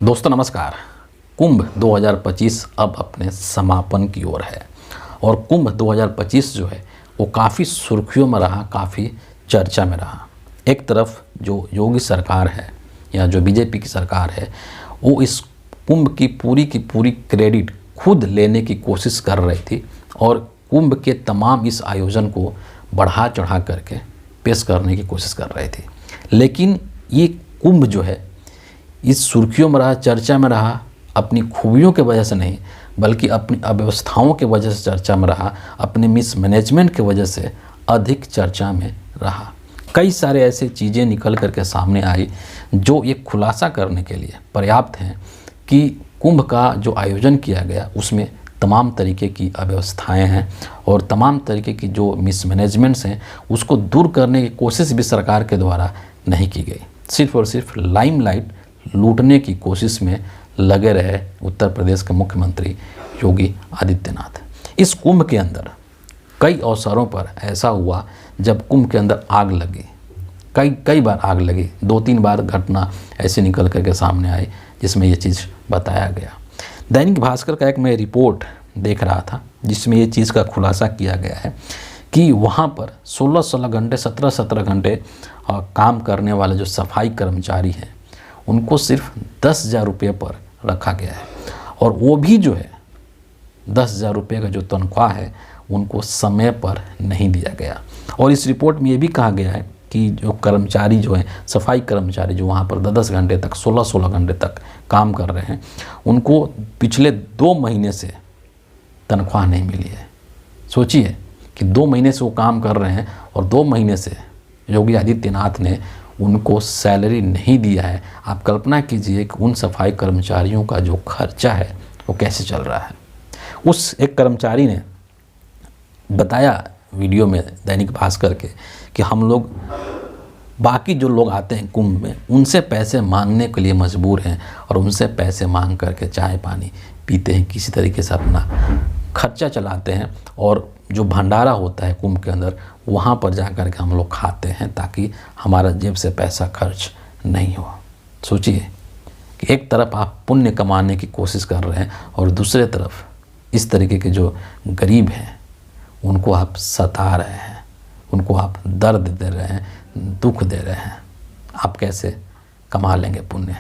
दोस्तों नमस्कार। कुंभ 2025 अब अपने समापन की ओर है और कुंभ 2025 जो है वो काफ़ी सुर्खियों में रहा, काफ़ी चर्चा में रहा। एक तरफ जो योगी सरकार है या जो बीजेपी की सरकार है वो इस कुंभ की पूरी क्रेडिट खुद लेने की कोशिश कर रही थी और कुंभ के तमाम इस आयोजन को बढ़ा चढ़ा करके पेश करने की कोशिश कर रही थी। लेकिन ये कुंभ जो है इस सुर्खियों में रहा, चर्चा में रहा, अपनी खूबियों के वजह से नहीं बल्कि अपनी अव्यवस्थाओं के वजह से चर्चा में रहा, अपने मिसमैनेजमेंट के वजह से अधिक चर्चा में रहा। कई सारे ऐसे चीज़ें निकल करके सामने आई जो ये खुलासा करने के लिए पर्याप्त हैं कि कुंभ का जो आयोजन किया गया उसमें तमाम तरीके की अव्यवस्थाएं हैं और तमाम तरीके की जो मिसमैनेजमेंट्स हैं उसको दूर करने की कोशिश भी सरकार के द्वारा नहीं की गई। सिर्फ और सिर्फ लाइमलाइट लूटने की कोशिश में लगे रहे उत्तर प्रदेश के मुख्यमंत्री योगी आदित्यनाथ। इस कुंभ के अंदर कई अवसरों पर ऐसा हुआ जब कुंभ के अंदर आग लगी, कई बार आग लगी, 2-3 बार घटना ऐसे निकल करके सामने आई जिसमें ये चीज़ बताया गया। दैनिक भास्कर का एक मैं रिपोर्ट देख रहा था जिसमें ये चीज़ का खुलासा किया गया है कि वहाँ पर 16-16 घंटे 17-17 घंटे काम करने वाले जो सफाई कर्मचारी हैं उनको सिर्फ 10,000 रुपये पर रखा गया है और वो भी जो है 10,000 रुपये का जो तनख्वाह है उनको समय पर नहीं दिया गया। और इस रिपोर्ट में ये भी कहा गया है कि जो कर्मचारी जो हैं, सफाई कर्मचारी जो वहाँ पर 10 घंटे तक 16-16 घंटे तक काम कर रहे हैं उनको पिछले 2 महीने से तनख्वाह नहीं मिली है। सोचिए कि 2 महीने से वो काम कर रहे हैं और 2 महीने से योगी आदित्यनाथ ने उनको सैलरी नहीं दिया है। आप कल्पना कीजिए कि उन सफाई कर्मचारियों का जो खर्चा है वो कैसे चल रहा है। उस एक कर्मचारी ने बताया वीडियो में दैनिक भास्कर के कि हम लोग बाकी जो लोग आते हैं कुंभ में उनसे पैसे मांगने के लिए मजबूर हैं और उनसे पैसे मांग करके चाय पानी पीते हैं, किसी तरीके से अपना खर्चा चलाते हैं और जो भंडारा होता है कुंभ के अंदर वहाँ पर जा कर के हम लोग खाते हैं ताकि हमारा जेब से पैसा खर्च नहीं हो। सोचिए कि एक तरफ आप पुण्य कमाने की कोशिश कर रहे हैं और दूसरे तरफ इस तरीके के जो गरीब हैं उनको आप सता रहे हैं, उनको आप दर्द दे रहे हैं, दुख दे रहे हैं। आप कैसे कमा लेंगे पुण्य।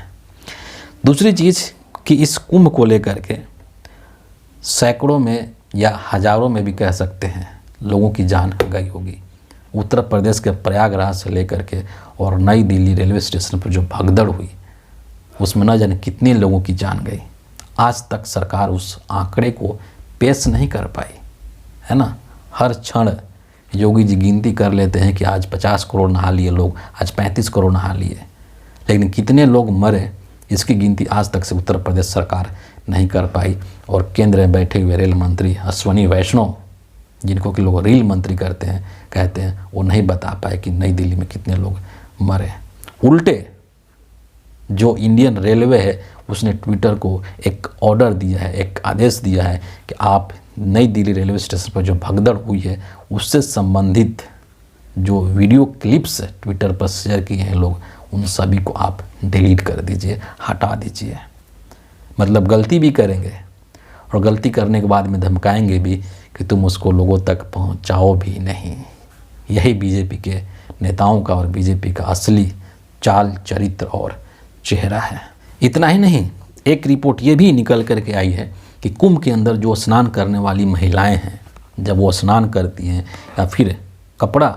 दूसरी चीज़ कि इस कुंभ को लेकर के सैकड़ों में या हज़ारों में भी कह सकते हैं लोगों की जान गई होगी। उत्तर प्रदेश के प्रयागराज से लेकर के और नई दिल्ली रेलवे स्टेशन पर जो भगदड़ हुई उसमें न जाने कितने लोगों की जान गई। आज तक सरकार उस आंकड़े को पेश नहीं कर पाई है ना। हर क्षण योगी जी गिनती कर लेते हैं कि आज 50 करोड़ नहा लिए लोग, आज 35 करोड़ नहा लिए, लेकिन कितने लोग मरे इसकी गिनती आज तक से उत्तर प्रदेश सरकार नहीं कर पाई। और केंद्र में बैठे हुए रेल मंत्री अश्विनी वैष्णव जिनको कि लोग रेल मंत्री कहते हैं वो नहीं बता पाए कि नई दिल्ली में कितने लोग मरे। उल्टे जो इंडियन रेलवे है उसने ट्विटर को एक ऑर्डर दिया है, एक आदेश दिया है कि आप नई दिल्ली रेलवे स्टेशन पर जो भगदड़ हुई है उससे संबंधित जो वीडियो क्लिप्स ट्विटर पर शेयर किए हैं लोग उन सभी को आप डिलीट कर दीजिए, हटा दीजिए। मतलब गलती भी करेंगे और गलती करने के बाद में धमकाएंगे भी कि तुम उसको लोगों तक पहुंचाओ भी नहीं। यही बीजेपी के नेताओं का और बीजेपी का असली चाल चरित्र और चेहरा है। इतना ही नहीं, एक रिपोर्ट ये भी निकल करके आई है कि कुंभ के अंदर जो स्नान करने वाली महिलाएं हैं जब वो स्नान करती हैं या फिर कपड़ा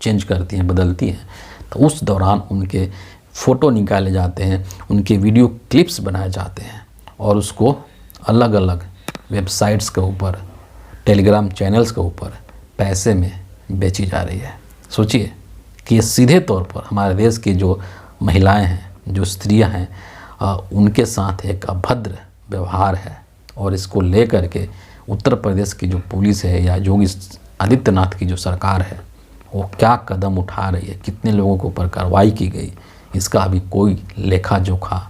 चेंज करती हैं, बदलती हैं, तो उस दौरान उनके फ़ोटो निकाले जाते हैं, उनके वीडियो क्लिप्स बनाए जाते हैं और उसको अलग अलग वेबसाइट्स के ऊपर, टेलीग्राम चैनल्स के ऊपर पैसे में बेची जा रही है। सोचिए कि ये सीधे तौर पर हमारे देश की जो महिलाएं हैं, जो स्त्रियां हैं, उनके साथ एक अभद्र व्यवहार है और इसको लेकर के उत्तर प्रदेश की जो पुलिस है या योगी आदित्यनाथ की जो सरकार है वो क्या कदम उठा रही है, कितने लोगों के ऊपर कार्रवाई की गई, इसका अभी कोई लेखा जोखा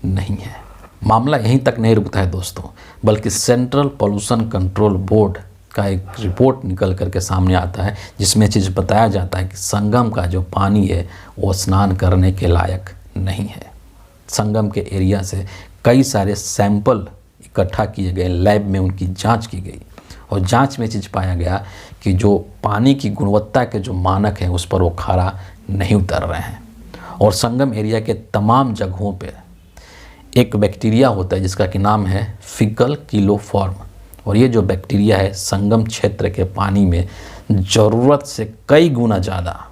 नहीं है। मामला यहीं तक नहीं रुकता है दोस्तों, बल्कि सेंट्रल पोल्यूशन कंट्रोल बोर्ड का एक रिपोर्ट निकल करके सामने आता है जिसमें चीज़ बताया जाता है कि संगम का जो पानी है वो स्नान करने के लायक नहीं है। संगम के एरिया से कई सारे सैंपल इकट्ठा किए गए, लैब में उनकी जांच की गई और जांच में चीज़ पाया गया कि जो पानी की गुणवत्ता के जो मानक हैं उस पर वो खरा नहीं उतर रहे हैं। और संगम एरिया के तमाम जगहों पे एक बैक्टीरिया होता है जिसका कि नाम है फीकल किलोफॉर्म, और ये जो बैक्टीरिया है संगम क्षेत्र के पानी में ज़रूरत से कई गुना ज़्यादा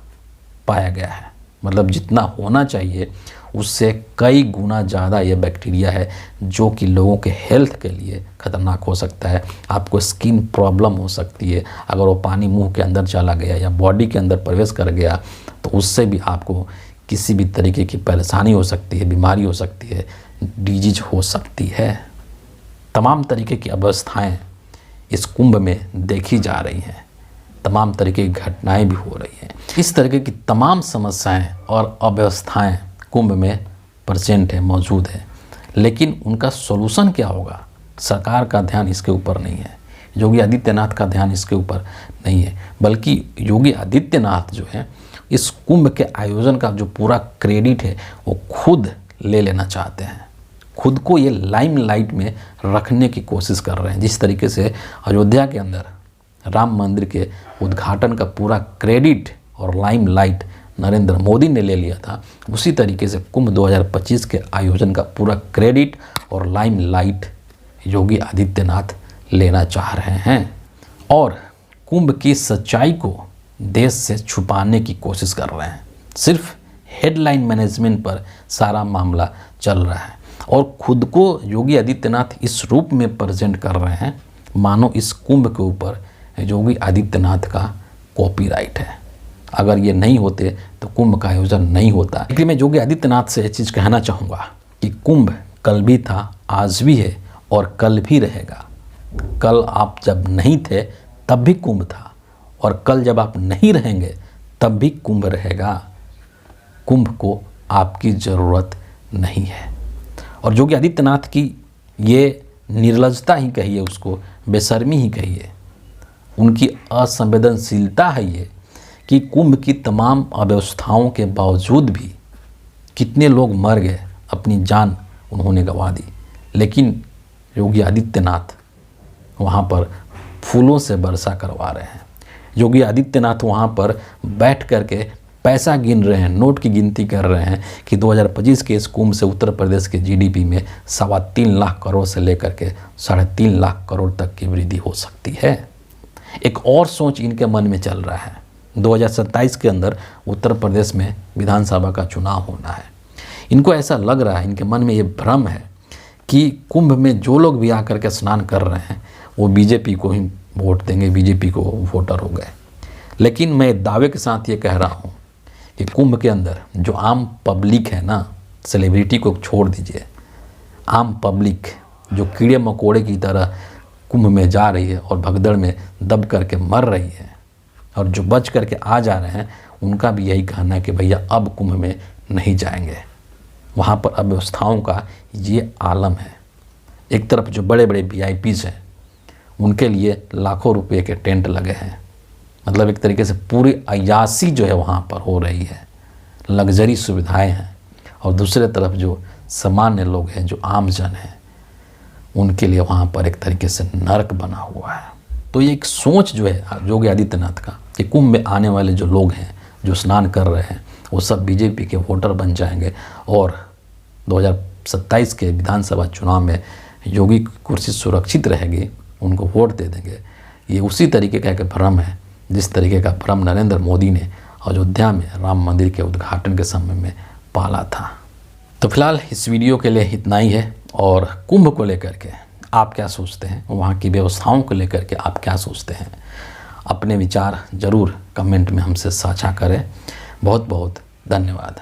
पाया गया है। मतलब जितना होना चाहिए उससे कई गुना ज़्यादा ये बैक्टीरिया है, जो कि लोगों के हेल्थ के लिए ख़तरनाक हो सकता है। आपको स्किन प्रॉब्लम हो सकती है अगर वो पानी मुंह के अंदर चला गया या बॉडी के अंदर प्रवेश कर गया, तो उससे भी आपको किसी भी तरीके की परेशानी हो सकती है, बीमारी हो सकती है, डिजीज हो सकती है। तमाम तरीके की अवस्थाएं इस कुंभ में देखी जा रही हैं, तमाम तरीके की घटनाएं भी हो रही हैं। इस तरीके की तमाम समस्याएं और अव्यवस्थाएं कुंभ में प्रेजेंट है, मौजूद है, लेकिन उनका सॉल्यूशन क्या होगा? सरकार का ध्यान इसके ऊपर नहीं है, योगी आदित्यनाथ का ध्यान इसके ऊपर नहीं है, बल्कि योगी आदित्यनाथ जो है इस कुंभ के आयोजन का जो पूरा क्रेडिट है वो खुद ले लेना चाहते हैं, खुद को ये लाइमलाइट में रखने की कोशिश कर रहे हैं। जिस तरीके से अयोध्या के अंदर राम मंदिर के उद्घाटन का पूरा क्रेडिट और लाइमलाइट नरेंद्र मोदी ने ले लिया था, उसी तरीके से कुंभ 2025 के आयोजन का पूरा क्रेडिट और लाइमलाइट योगी आदित्यनाथ लेना चाह रहे हैं और कुंभ की सच्चाई को देश से छुपाने की कोशिश कर रहे हैं। सिर्फ हेडलाइन मैनेजमेंट पर सारा मामला चल रहा है और खुद को योगी आदित्यनाथ इस रूप में प्रेजेंट कर रहे हैं मानो इस कुंभ के ऊपर योगी आदित्यनाथ का कॉपीराइट है। अगर ये नहीं होते तो कुंभ का आयोजन नहीं होता। लेकिन मैं योगी आदित्यनाथ से ये चीज़ कहना चाहूँगा कि कुंभ कल भी था, आज भी है और कल भी रहेगा। कल आप जब नहीं थे तब भी कुंभ था और कल जब आप नहीं रहेंगे तब भी कुंभ रहेगा। कुंभ को आपकी ज़रूरत नहीं है। और योगी आदित्यनाथ की ये निर्लजता ही कहिए, उसको बेशर्मी ही कहिए, उनकी असंवेदनशीलता है ये कि कुंभ की तमाम अव्यवस्थाओं के बावजूद भी कितने लोग मर गए, अपनी जान उन्होंने गंवा दी, लेकिन योगी आदित्यनाथ वहाँ पर फूलों से वर्षा करवा रहे हैं। योगी आदित्यनाथ वहाँ पर बैठ कर के पैसा गिन रहे हैं, नोट की गिनती कर रहे हैं कि 2025 के इस कुंभ से उत्तर प्रदेश के जीडीपी में 3.25 लाख करोड़ से लेकर के 3.5 लाख करोड़ तक की वृद्धि हो सकती है। एक और सोच इनके मन में चल रहा है, 2027 के अंदर उत्तर प्रदेश में विधानसभा का चुनाव होना है। इनको ऐसा लग रहा है, इनके मन में ये भ्रम है कि कुंभ में जो लोग भी आकर के स्नान कर रहे हैं वो बीजेपी को ही वोट देंगे, बीजेपी को वोटर हो गए। लेकिन मैं दावे के साथ ये कह रहा हूँ कि कुंभ के अंदर जो आम पब्लिक है ना, सेलिब्रिटी को छोड़ दीजिए, आम पब्लिक जो कीड़े मकोड़े की तरह कुंभ में जा रही है और भगदड़ में दब करके मर रही है, और जो बच करके आ जा रहे हैं उनका भी यही कहना है कि भैया अब कुंभ में नहीं जाएंगे। वहाँ पर अव्यवस्थाओं का ये आलम है। एक तरफ जो बड़े बड़े VIPs हैं उनके लिए लाखों रुपए के टेंट लगे हैं, मतलब एक तरीके से पूरी अय्याशी जो है वहाँ पर हो रही है, लग्जरी सुविधाएं हैं, और दूसरे तरफ जो सामान्य लोग हैं, जो आम जन हैं, उनके लिए वहाँ पर एक तरीके से नरक बना हुआ है। तो ये एक सोच जो है योगी आदित्यनाथ का कि कुंभ में आने वाले जो लोग हैं, जो स्नान कर रहे हैं, वो सब बीजेपी के वोटर बन जाएंगे और 2027 के विधानसभा चुनाव में योगी की कुर्सी सुरक्षित रहेगी, उनको वोट दे देंगे। ये उसी तरीके का एक भ्रम है जिस तरीके का भ्रम नरेंद्र मोदी ने अयोध्या में राम मंदिर के उद्घाटन के समय में पाला था। तो फिलहाल इस वीडियो के लिए इतना ही है। और कुंभ को लेकर के आप क्या सोचते हैं, वहाँ की व्यवस्थाओं को लेकर के आप क्या सोचते हैं, अपने विचार ज़रूर कमेंट में हमसे साझा करें। बहुत बहुत धन्यवाद।